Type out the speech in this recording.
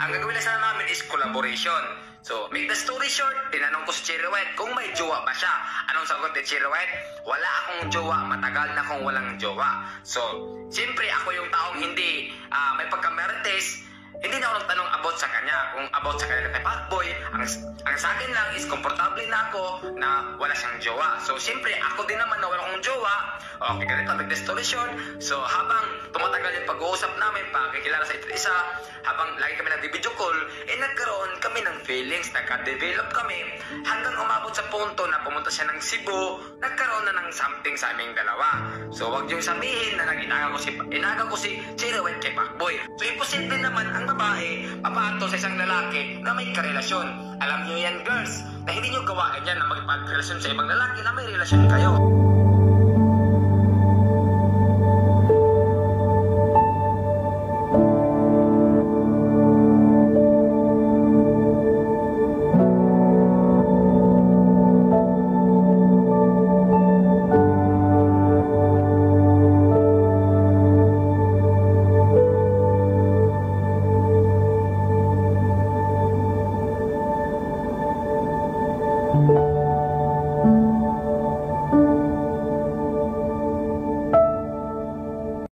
Ang gagawin na sana namin is collaboration. So, make the story short, tinanong ko si Cherry White kung may jowa ba siya. Anong sagot ni Cherry White? Wala akong jowa, matagal na akong walang jowa. So, siyempre ako yung taong hindi may pagkamerites. Hindi na ako nagtanong about sa kanya, kung about sa kanya kay Pacboy. Ang sa akin lang is komportable na ako na wala siyang jowa. So, siyempre, ako din naman na wala akong jowa. Okay, ganito, make the story short. So, habang tumatagal yung pag-uusap namin, pagkikilala sa isa't isa, habang lagi kami nag-video call, nagkaroon kami ng feelings, nagka-develop kami, hanggang umabot sa punto na pumunta siya ng Cebu, nagkaroon na ng something sa aming dalawa. So, wag yung sabihin na inaga ko si Cherry White kay Pacboy. So, imposible naman ang babae papato sa isang lalaki na may karelasyon. Alam niyo yan, girls, na hindi niyo gawain yan na magpag-relasyon sa ibang lalaki na may relasyon kayo. Thank you.